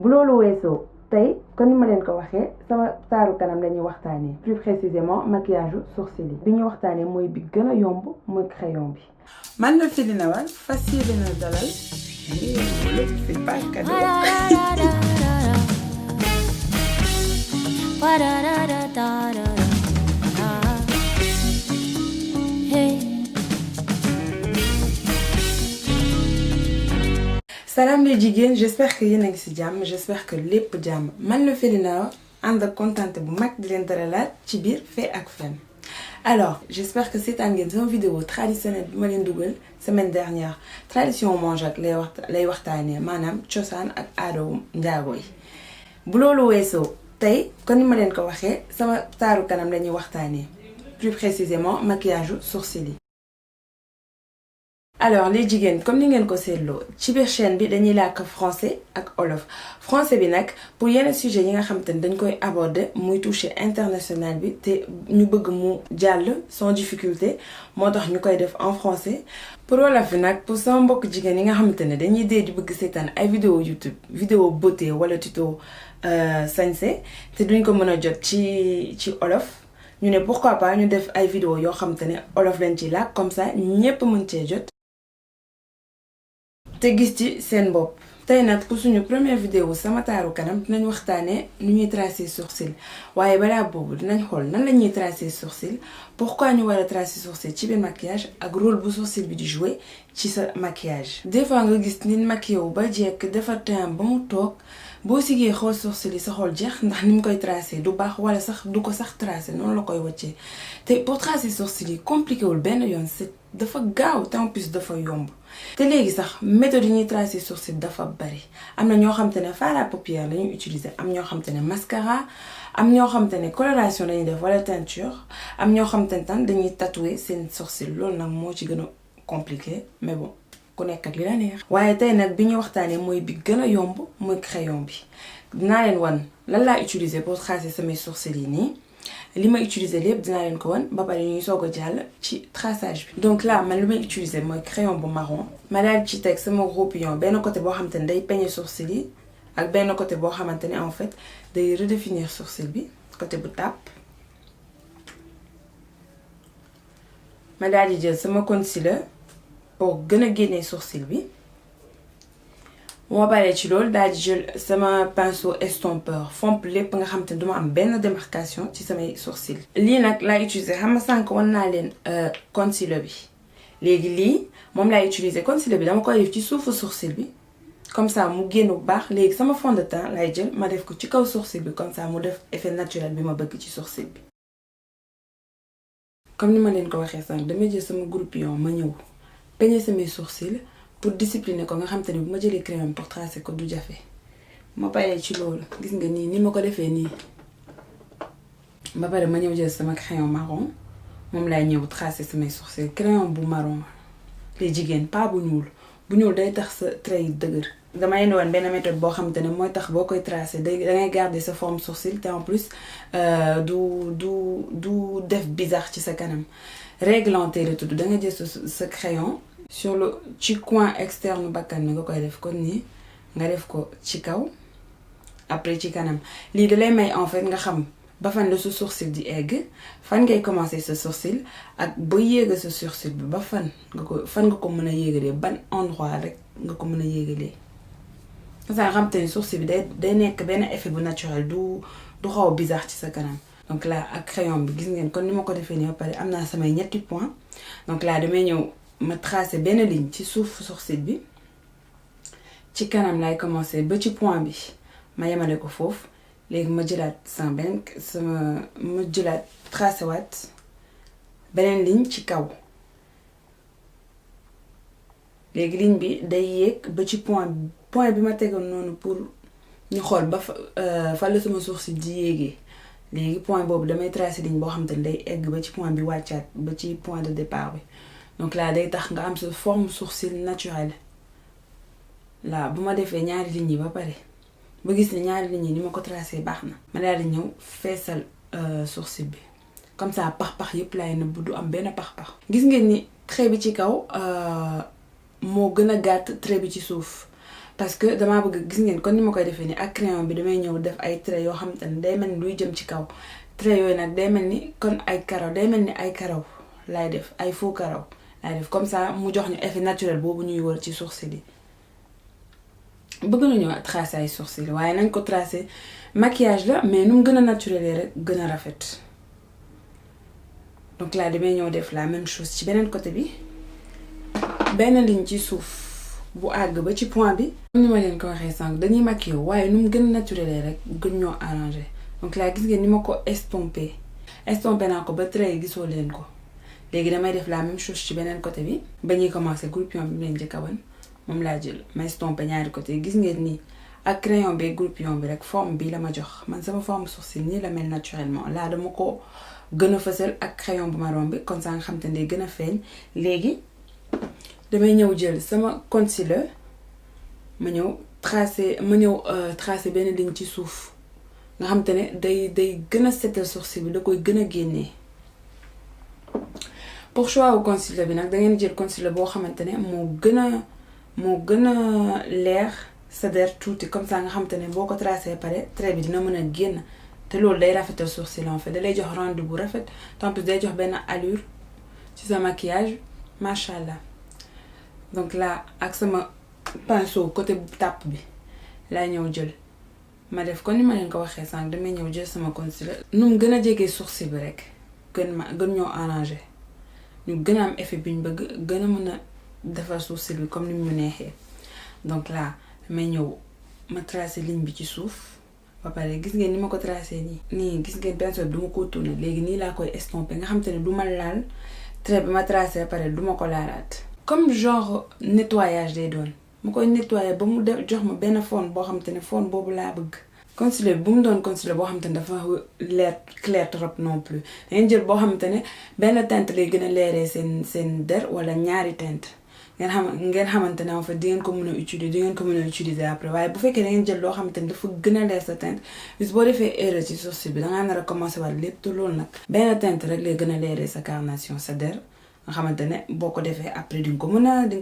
bu loolu weesoo tey kon ni ma leen ko waxee sama taaru kanam lañuy waxtaanee plus précisément maquillage sourcil yi bi ñuy waxtaanee mooy bi gën a yomb mooy crayon bi. man la Filina Wal fas yéene na dalal c'est pas cadeau. Salam les jigéen, j'espère que yéen a ngi ci jàmm, j'espère que lépp jàmm. Man la Filina ànd ak kontante bu mag di leen dalalaat ci biir Fait ak Fen. Alors, j'espère que seetaan ngeen sama vidéo traditionnelle bi ma leen dugal semaine dernière tradition mangeak lay waxtaanee maanaam cosaan ak aadawu njaago yi. Bu loolu weesoo tey kon ni ma leen ko waxee sama taaru kanam lañuy waxtaanee plus précisément maquillage sourcil yi. Alors les jigéen comme ni ngeen ko seetloo ci biir chaîne bi dañuy làkk français ak olof français bi nag pour yenn sujet yi nga xam te ne dañ koy aborder muy toucher international bi te ñu bëgg mu jàll sans difficulté moo tax ñu koy def en français. pour wolof bi nag pour sama mbokk jigéen yi nga xamante ne dañuy dee di bëgg seetaan ay vidéo YouTube vidéo beauté wala tuto sañse te duñ ko mën a jot ci olof ñu ne pourquoi pas ñu def ay vidéo yoo xamante ne olof lañ ci làkk comme ça ñépp mën cee jot. te gis ci seen bopp tey nag pour suñu première vidéo sama taaru kanam dinañ waxtaanee nu ñuy tracer sourcil waaye balaa boobu dinañ xool nan la ñuy tracer sourcil pourquoi ñu war a tracer sourcil ci biir maquillage ak rôle bu sourcil bi di jouer ci sa maquillage. des fois nga gis nit maquillé wu ba jekk defar teint ba mu toog boo sigee xool sourcil yi sa xool jeex ndax ni mu koy tracer du baax wala sax du ko sax tracer noonu la koy wàccee te pour tracer sourcil yi compliqué wul benn yoon dafa gaaw te en plus dafa yomb. te léegi sax méthode yi ñuy tracer sourcil dafa bari am na ñoo xam te ne fard à paupières la ñuy utiliser am ñoo xam te ne mascara am ñoo xam te ne coloration lañuy def wala teinture am ñoo xam te ne tam dañuy tatouer seen sourcil loolu nag moo ci gën a compliqué mais bon ku nekk ak li la neex. waaye tey nag bi ñu waxtaanee mooy bi gën a yomb mooy crayon bi dinaa leen wan lan laa utiliser pour tracer samay sourcils yi nii. li ma utiliser lépp dinaa leen ko wan ba pare ñuy soog a jàll ci traçage bi. donc là man li may utiliser mooy crayon bu marron ma daal ci teg sama gros pignon benn côté boo xamante ne day peigner sourcil yi ak benn côté boo xamante ne en fait day redéfinir sourcil bi côté bu tàpp. ma daal di jël sama concealer pour gën a génne sourcil bi. bu ma paree ci loolu daal di jël sama pinceau estompeur fomp lépp nga xam te ne duma am benn démarcation ci samay sourcils. lii nag laay utiliser xam nga sànq wan naa leen concealer bi léegi lii moom laay utiliser concealer bi dama koy def ci suufu sourcil bi comme ça mu génn bu baax léegi sama fond de teint lay jël ma def ko ci kaw sourcil bi comme ça mu def effet naturel bi ma bëgg ci sourcil bi. comme ni ma leen ko waxee sànq damay jël sama groupe pion ma ñëw peigner samay sourcils. pour discipliner ko nga xam te ne bu ma jëlee crayon pour tracer ko du jafe ma paree ci loolu gis nga nii ni ma ko defee nii ba pare ma ñëw jël sama crayon marron moom laay ñëw tracer samay sourcils crayon bu marron les jigéen pas bu ñuul day tax sa trait yi dëgër. dama indi woon benn méthode boo xam te ne mooy tax boo koy tracer dangay garder sa forme sourcil te en plus du def bizarre ci sa kanam réglanté la tudd da nga jël sa crayon. sur le ci coin externe bakkan bi nga koy def kon nii nga def ko ci kaw après ci kanam lii da lay may en fait nga xam ba fan la sa sourcil di egg fan ngay commencer sa sourcil ak ba yéega sa sourcil bi ba fan nga ko mën a yéegalee ban endroit rek nga ko mën a yéegalee. nga xam te ne sourcil bi day nekk benn effet bu naturel du xaw bizarre ci sa kanam. donc là ak crayon bi gis ngeen kon ni ma ko defee nii ba pare am naa samay ñetti point donc là damay ñëw. ma tracé benn ligne ci suuf sourcil bi ci kanam lay commencer ba ci point bi ma yemale ko foofu léegi ma jëlaat ma jëlaat tracé waat beneen ligne ci kaw léegi ligne bi day yéeg ba ci point bi ma tegoon noonu pour ñu xool ba fa la sama sourcil di yéegee léegi point boobu damay tracé ligne boo xam te ne day egg ba ci point bi wàccaat ba ci point de départ bi. donc là day tax nga am sa forme sourcil naturelle là bu ma defee ñaari lignes yi ba pare ba gis ne ñaari lignes yi ni ma ko tracé baax na ma daal di ñëw feesal sourcil bi comme ça pax-pax yëpp laay nëbb du am benn pax-pax. gis ngeen ni trait bi ci kaw moo gën a gàtt trait bi ci suuf parce que damaa bëgg gis ngeen kon ni ma koy defee nii ak crayon bi damay ñëw def ay traits yoo xamante ne day mel ni luy jëm ci kaw traits yooyu nag day mel ni kon ay karaw day mel ni ay karaw laay def ay faux karaw laay def comme ça mu jox ñu effet naturel boobu ñuy wër ci sourcil yi. bëgg nañu tracer ay sourcil waaye nañ ko tracer maquillage la mais nu mu gën a naturel rek gën a rafet donc là damay ñëw def la même chose ci beneen côté bi benn ligne ci suuf. bu àgg ba ci point bi. comme ni ma leen ko waxee sànq dañuy maquiller waaye nu mu gën a naturel rek gën ñoo arrangé donc là gis ngeen ni ma ko estompé naa ko ba trait yi gisoo leen ko léegi damay def la même chose ci beneen côté bi. ba ñuy commencé groupion bi mu leen njëkk a wan moom laa jël ma estompé ñaari côté yi gis ngeen nii ak crayon bi groupion bi rek forme bi la ma jox man sama forme sourcil nii la mel naturellement là dama ko gën a fësal ak crayon bu marron bi comme ça nga xam te ne day gën a feeñ léegi. damay ñëw jël sama concealer ma ñëw tracer benn ligne ci suuf nga xam te ne day gën a setal sourcil bi da koy gën a génnee. pour choix wu concealer bi nag da ngeen jël concealer boo xamante ne moo gën a leer sa der tuuti comme ça nga xam te ne boo ko tracé pare trait bi dina mën a génn te loolu day rafetal sourcil en fait da lay jox rendu bu rafet en plus day jox benn allure ci sa maquillage macha allah. donc là ak sama pinceau côté tàpp bi laa ñëw jël ma def kon ni ma leen ko waxee sànq damay ñëw jël sama concealer. nu mu gën a jegee sourcil bi rek gën ñoo arrangé ñu gën a am effet bi ñu bëgg gën a mën a defar sourcil bi comme ni mu neexee donc là damay ñëw ma tracé ligne bi ci suuf ba pare gis ngeen ni ma ko tracé nii gis ngeen pinceau bi du ma ko tourné léegi nii laa koy estompé nga xam te ne du ma laal trait bi ma tracé ba pare du ma ko laalaat. comme genre nettoyage day doon ma koy nettoyer ba mu jox ma benn fond boo xamante ne fond boobu laa bëgg. concealer bi bu mu doon concealer boo xamante ne dafa leer clair trop non plus dangeen jël boo xamante ne benn teinte lay gën a leeree seen der wala ñaari teinte ngeen xamante ne en fait di ngeen ko mën a utiliser après waaye bu fekkee da ngeen jël loo xamante ne dafa gën a leer sa teinte bis boo defee erreur ci sourcil bi dangaa nar a commencé waat lépp te loolu nag benn teinte rek lay gën a leeree sa carnation sa der. nga xamante ne boo ko defee après di nga ko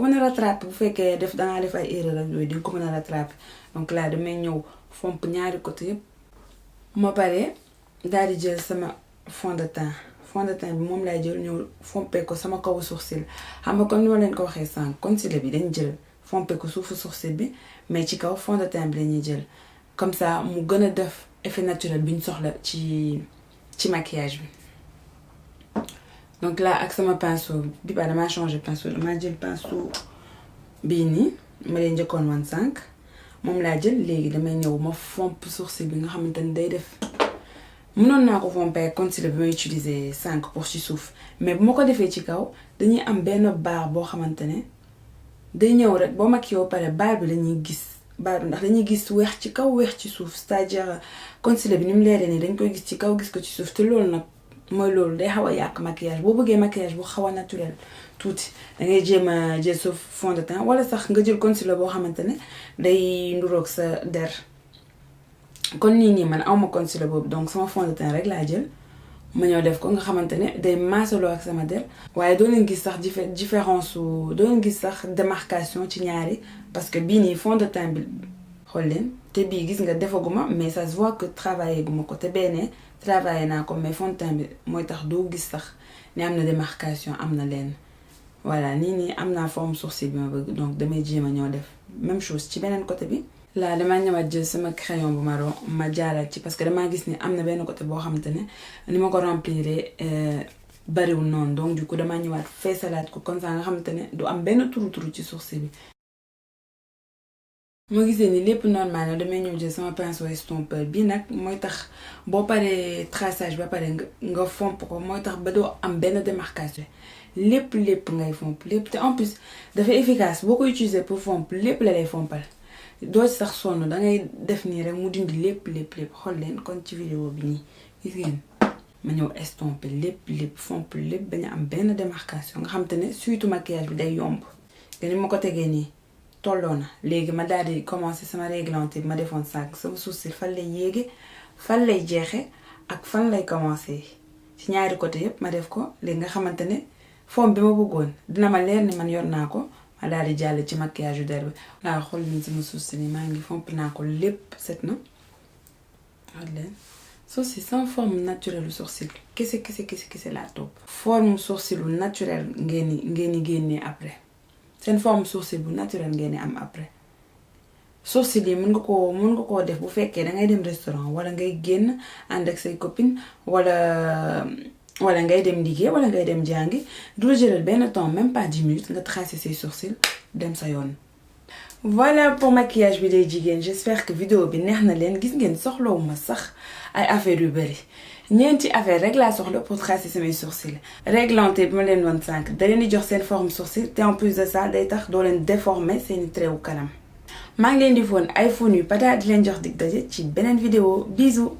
mën a rattraper bu fekkee dangaa def ay erreur ak yooyu di nga ko mën a rattraper donc là damay ñëw fomp ñaari côté yëpp. ma pare daal di jël sama fond de teint bi moom laay jël ñëw fompee ko sama kawu sourcil xam nga comme ni ma leen ko waxee sànq concealer bi dañ jël fompee ko suufu sourcil bi mais ci kaw fond de teint bi lañuy jël comme ça mu gën a def effet naturel bi ñu soxla ci maquillage bi. donc là ak sama pinceau bi ba damaa changé pinceau damaa jël pinceau bii nii ma leen njëkkoon wan sànq moom laa jël léegi damay ñëw ma fomp sourcil bi nga xamante ni day def mënoon naa ko fompee concealer bi may utiliser 5 pour ci suuf mais bu ma ko defee ci kaw dañuy am benn barre boo xamante ne day ñëw rek boo maquillé ba pare barre bi lañuy gis barre bi ndax dañuy gis weex ci kaw weex ci suuf c'est-à-dire concealer bi ni mu leeree nii dañ koy gis ci kaw gis ko ci suuf te loolu nag mooy loolu day xaw a yàq maquillage boo bëggee maquillage bu xaw a naturel tuuti da ngay jéem a jël sa fond de teint wala sax nga jël concealer boo xamante ne day nduroog sa der. kon nii man awma concealer boobu donc sama fond de teint rek laa jël ma ñëw def ko nga xamante ne day maasaloo ak sama der waaye doo leen gis sax différence doo leen gis sax démarcation ci ñaari parce que bii nii fond de teint bi xool leen te bii gis nga defaguma mais ça se voit que travaillé guma ko te benn travaillé naa ko mais fond de teint bi mooy tax doo gis sax ni am na démarcation am na leen voilà nii am naa forme sourcil bi ma bëgg donc damay jéem a ñëw def même chose ci beneen côté bi. là damaa ñëwaat jël sama crayon bu marron ma jaaral ci parce que damaa gis ni am na benn côté boo xamante ne ni ma ko remplir bariwul noonu donc du coup damaa ñëwaat feesalaat ko comme ça nga xamante ne du am benn turu ci sourcil bi. moo gisee ni lépp normal la damay ñëw jël sama pinceau estompeur bi nag mooy tax boo paree traçage ba pare nga fomp ko mooy tax ba doo am benn démarcation lépp ngay fomp lépp te en plus dafa efficace boo ko utiliser pour fomp lépp la lay fompal. doo ci sax sonn dangay def nii rek mu dindi lépp xool leen kon ci vidéo bi nii gis ngeen ma ñëw estomper lépp fomp lépp bañ a am benn démarcation nga xam te ne surtout maquillage bi day yomb te ni ma ko tegee nii tolloo na léegi ma daal di commencer sama réglante bi ma defoon sànq sama sourcil fan lay yéege fan lay jeexe ak fan lay commencer ci ñaari côté yépp ma def ko léegi nga xamante ne forme bi ma bëggoon dina ma leer ni man yor naa ko ma daal di jàll ci maquillage yu der bi waaw xool leen sama sourcil yi maa ngi fomp naa ko lépp set na xool leen sourcil sans forme naturelle sourcil kese laa topp forme sourcil bu naturel ngeen génnee après seen forme sourcil bu naturel ngeen am après sourcil yi mën nga koo def bu fekkee dangay dem restaurant wala ngay génn ànd ak say copine wala ngay dem liggéey wala ngay dem jàngi du la jëlal benn temps même pas 10 minutes nga tracer say sourcils dem sa yoon. Voilà pour maquillage bi day jigéen j'espère que vidéo bi neex na leen gis ngeen soxlawuma sax ay affaire yu bari ñeenti affaire rek laa soxla pour tracer samay sourcils réglanté bi ma leen wan sànq da leen di jox seen forme sourcil te en plus de ça day tax doo leen déformer seeni trait wu kanam. maa ngi leen di foon ay fon yu pata di leen jox dig daje ci beneen vidéo bisous.